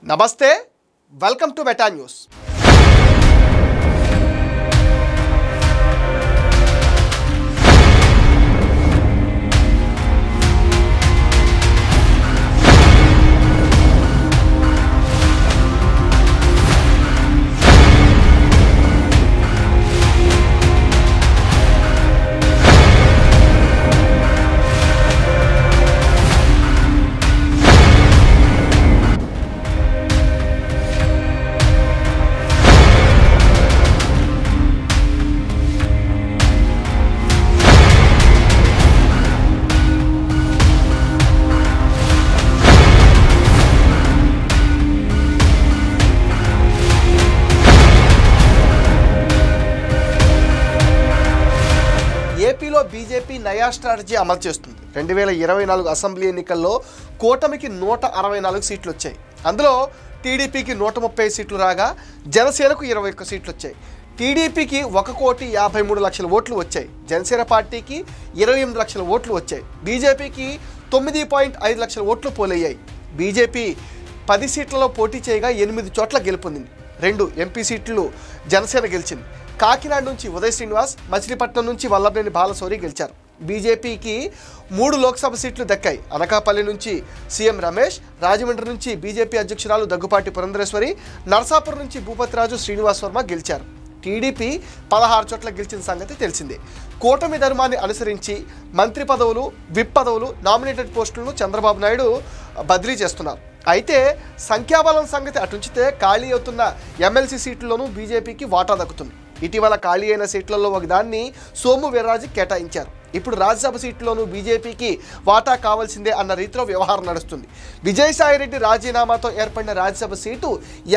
నమస్తే welcome to meta news ఏపీలో BJP నయా స్ట్రాటజీ అమలు చేస్తుంది. 2024 అసెంబ్లీ ఎన్నికల్లో కూటమికి 164 సీట్లు వచ్చాయి. అందులో టీడీపీకి 130 సీట్లు రాగా జనసేనకు 21 సీట్లు వచ్చాయి. టీడీపీకి 1,53,00,000 ఓట్లు వచ్చాయి. జనసేన పార్టీకి 28 లక్షల ఓట్లు వచ్చాయి. బీజేపీకి 9.5 లక్షల ఓట్లు పోలయ్యాయి. బీజేపీ 10 సీట్లలో పోటీ చేయగా 8 చోట్ల గెలుపొందింది. 2 ఎంపీ సీట్లు జనసేన గెలిచింది. కాకినాడ నుంచి ఉదయ్ శ్రీనివాస్, మచిలీపట్నం నుంచి వల్లభనేని బాలశౌరి గెలిచారు. బీజేపీకి 3 లోక్సభ సీట్లు దక్కాయి. అనకాపల్లి నుంచి సీఎం రమేష్, రాజమండ్రి నుంచి బీజేపీ అధ్యక్షురాలు దగ్గుపాటి పురంధరేశ్వరి, నరసాపురం నుంచి భూపతిరాజు శ్రీనివాస్ వర్మ గెలిచారు. టీడీపీ 16 చోట్ల గెలిచిన సంగతి తెలిసిందే. కూటమి ధర్మాన్ని అనుసరించి మంత్రి పదవులు, విప్ పదవులు, నామినేటెడ్ పోస్టులను చంద్రబాబు నాయుడు బదిలీ చేస్తున్నారు. అయితే సంఖ్యాబలం సంగతి అటుంచితే ఖాళీ అవుతున్న ఎమ్మెల్సీ సీట్లలోనూ బీజేపీకి వాటా దక్కుతుంది. ఇటీవల ఖాళీ అయిన సీట్లలో ఒకదాన్ని సోము వీర్రాజుకి కేటాయించారు. ఇప్పుడు రాజ్యసభ సీట్లోనూ బీజేపీకి వాటా కావాల్సిందే అన్న రీతిలో వ్యవహారం నడుస్తుంది. విజయసాయిరెడ్డి రాజీనామాతో ఏర్పడిన రాజ్యసభ సీటు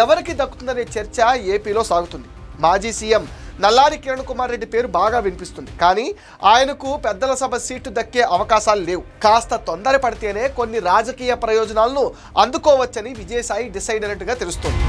ఎవరికి దక్కుతుందనే చర్చ ఏపీలో సాగుతుంది. మాజీ సీఎం నల్లారి కిరణ్ కుమార్ రెడ్డి పేరు బాగా వినిపిస్తుంది. కానీ ఆయనకు పెద్దల సభ సీటు దక్కే అవకాశాలు లేవు. కాస్త తొందర పడితేనే కొన్ని రాజకీయ ప్రయోజనాలను అందుకోవచ్చని విజయసాయి డిసైడ్ అయినట్టుగా తెలుస్తోంది.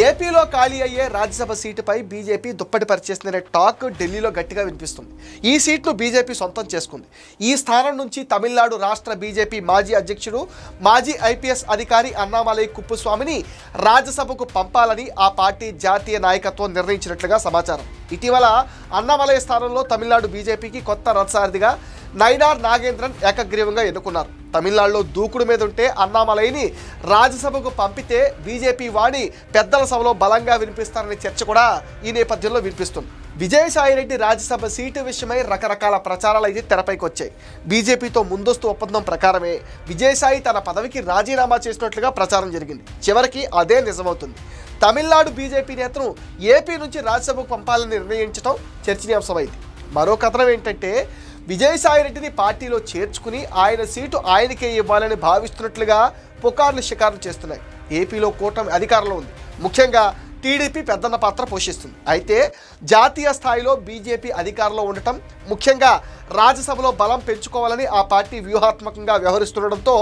ఏపీలో ఖాళీ అయ్యే రాజ్యసభ సీటుపై బీజేపీ దుప్పటి పరిచేస్తుందనే టాక్ ఢిల్లీలో గట్టిగా వినిపిస్తుంది. ఈ సీట్ను బీజేపీ సొంతం చేసుకుంది. ఈ స్థానం నుంచి తమిళనాడు రాష్ట్ర బీజేపీ మాజీ అధ్యక్షుడు, మాజీ ఐపీఎస్ అధికారి అన్నామలై కుప్పుస్వామిని రాజ్యసభకు పంపాలని ఆ పార్టీ జాతీయ నాయకత్వం నిర్ణయించినట్లుగా సమాచారం. ఇటీవల అన్నామలై స్థానంలో తమిళనాడు బీజేపీకి కొత్త రథసారథిగా నైనార్ నాగేంద్రన్ ఏకగ్రీవంగా ఎన్నుకున్నారు. తమిళనాడులో దూకుడు మీద ఉంటే అన్నామలైని రాజ్యసభకు పంపితే బీజేపీ వాణి పెద్దల సభలో బలంగా వినిపిస్తారనే చర్చ కూడా ఈ నేపథ్యంలో వినిపిస్తుంది. విజయసాయిరెడ్డి రాజ్యసభ సీటు విషయమై రకరకాల ప్రచారాలు అయితే తెరపైకి వచ్చాయి. బీజేపీతో ముందస్తు ఒప్పందం ప్రకారమే విజయసాయి తన పదవికి రాజీనామా చేసినట్లుగా ప్రచారం జరిగింది. చివరికి అదే నిజమవుతుంది. తమిళనాడు బీజేపీ నేతను ఏపీ నుంచి రాజ్యసభకు పంపాలని నిర్ణయించడం చర్చనీయాంశమైంది. మరో కథనం ఏంటంటే విజయసాయిరెడ్డిని పార్టీలో చేర్చుకుని ఆయన సీటు ఆయనకే ఇవ్వాలని భావిస్తున్నట్లుగా పుకార్లు షికారులు చేస్తున్నాయి. ఏపీలో కూటమి అధికారంలో ఉంది. ముఖ్యంగా టీడీపీ పెద్దన్న పాత్ర పోషిస్తుంది. అయితే జాతీయ స్థాయిలో బీజేపీ అధికారంలో ఉండటం, ముఖ్యంగా రాజ్యసభలో బలం పెంచుకోవాలని ఆ పార్టీ వ్యూహాత్మకంగా వ్యవహరిస్తుండటంతో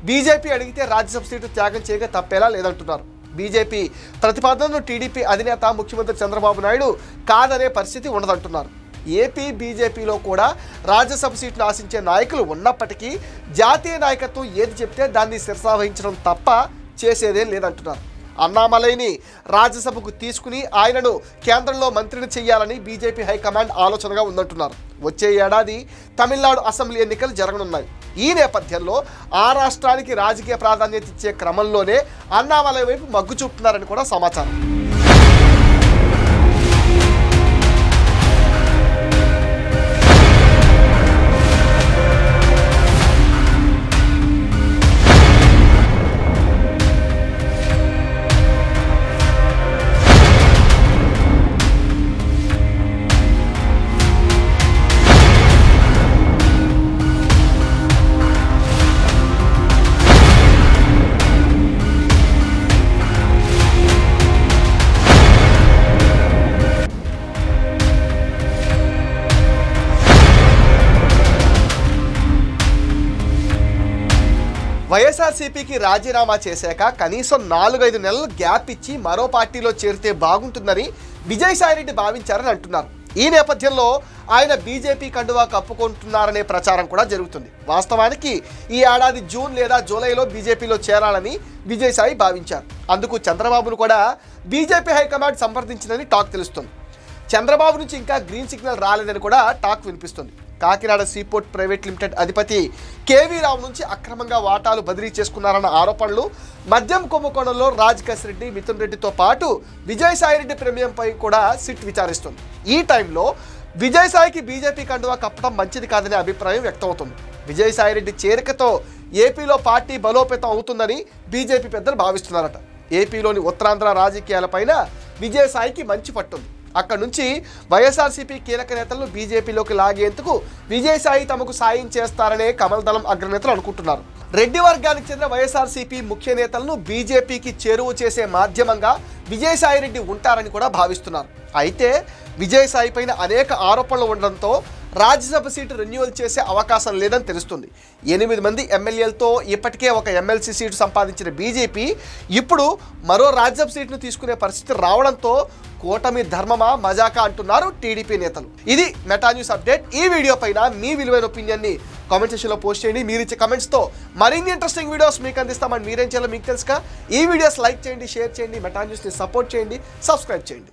బీజేపీ అడిగితే రాజ్యసభ సీటు త్యాగం చేయక తప్పేలా లేదంటున్నారు. బీజేపీ ప్రతిపాదనను టీడీపీ అధినేత ముఖ్యమంత్రి చంద్రబాబు నాయుడు కాదనే పరిస్థితి ఉండదంటున్నారు. ఏపీ బీజేపీలో కూడా రాజ్యసభ సీట్ను ఆశించే నాయకులు ఉన్నప్పటికీ జాతీయ నాయకత్వం ఏది చెప్తే దాన్ని శిరసావహించడం తప్ప చేసేదేం లేదంటున్నారు. అన్నామలైని రాజ్యసభకు తీసుకుని ఆయనను కేంద్రంలో మంత్రిని చేయాలని బీజేపీ హైకమాండ్ ఆలోచనగా ఉందంటున్నారు. వచ్చే ఏడాది తమిళనాడు అసెంబ్లీ ఎన్నికలు జరగనున్నాయి. ఈ నేపథ్యంలో ఆ రాష్ట్రానికి రాజకీయ ప్రాధాన్యత ఇచ్చే క్రమంలోనే అన్నామలై వైపు మగ్గు చూపుతున్నారని కూడా సమాచారం. వైఎస్ఆర్సీపీకి రాజీనామా చేశాక కనీసం 4-5 నెలలు గ్యాప్ ఇచ్చి మరో పార్టీలో చేరితే బాగుంటుందని విజయసాయిరెడ్డి భావించారని అంటున్నారు. ఈ నేపథ్యంలో ఆయన బీజేపీ కండువా కప్పుకుంటున్నారనే ప్రచారం కూడా జరుగుతుంది. వాస్తవానికి ఈ ఏడాది జూన్ లేదా జూలైలో బీజేపీలో చేరాలని విజయసాయి భావించారు. అందుకు చంద్రబాబును కూడా బీజేపీ హైకమాండ్ సంప్రదించిందని టాక్ తెలుస్తుంది. చంద్రబాబు నుంచి ఇంకా గ్రీన్ సిగ్నల్ రాలేదని కూడా టాక్ వినిపిస్తుంది. కాకినాడ సీపోర్ట్ ప్రైవేట్ లిమిటెడ్ అధిపతి కేవీ రావు నుంచి అక్రమంగా వాటాలు బదిలీ చేసుకున్నారన్న ఆరోపణలు, మద్యం కుంభకోణంలో రాజ్ రెడ్డి, మిథున్ రెడ్డితో పాటు విజయసాయిరెడ్డి ప్రమేయంపై కూడా సిట్ విచారిస్తుంది. ఈ టైంలో విజయసాయికి బీజేపీ కండువా కప్పడం మంచిది కాదనే అభిప్రాయం వ్యక్తమవుతుంది. విజయసాయిరెడ్డి చేరికతో ఏపీలో పార్టీ బలోపేతం అవుతుందని బీజేపీ పెద్దలు భావిస్తున్నారట. ఏపీలోని ఉత్తరాంధ్ర రాజకీయాలపైన విజయసాయికి మంచి పట్టుంది. అక్కడి నుంచి వైఎస్ఆర్సీపీ కీలక నేతలను బీజేపీలోకి లాగేందుకు విజయసాయి తమకు సాయం చేస్తారనే కమల్ దళం అగ్రనేతలు అనుకుంటున్నారు. రెడ్డి వర్గానికి చెందిన వైఎస్ఆర్సీపీ ముఖ్య నేతలను బీజేపీకి చేరువ చేసే మాధ్యమంగా విజయసాయిరెడ్డి ఉంటారని కూడా భావిస్తున్నారు. అయితే విజయసాయి పైన అనేక ఆరోపణలు ఉండడంతో రాజ్యసభ సీటు రెన్యువల్ చేసే అవకాశం లేదని తెలుస్తుంది. 8 మంది ఎమ్మెల్యేలతో ఇప్పటికే ఒక ఎమ్మెల్సీ సీటు సంపాదించిన బీజేపీ ఇప్పుడు మరో రాజ్యసభ సీటును తీసుకునే పరిస్థితి రావడంతో కూటమి ధర్మమా మజాకా అంటున్నారు టీడీపీ నేతలు. ఇది మెటా న్యూస్ అప్డేట్. ఈ వీడియో పైన మీ విలువైన ఒపీనియన్ని కామెంట్ సెక్షన్లో పోస్ట్ చేయండి. మీరు ఇచ్చే కమెంట్స్తో మరిన్ని ఇంట్రెస్టింగ్ వీడియోస్ మీకు అందిస్తామని మీరేం చేయాలో మీకు తెలుసుగా. ఈ వీడియోస్ లైక్ చేయండి, షేర్ చేయండి, మెటా న్యూస్ని సపోర్ట్ చేయండి, సబ్స్క్రైబ్ చేయండి.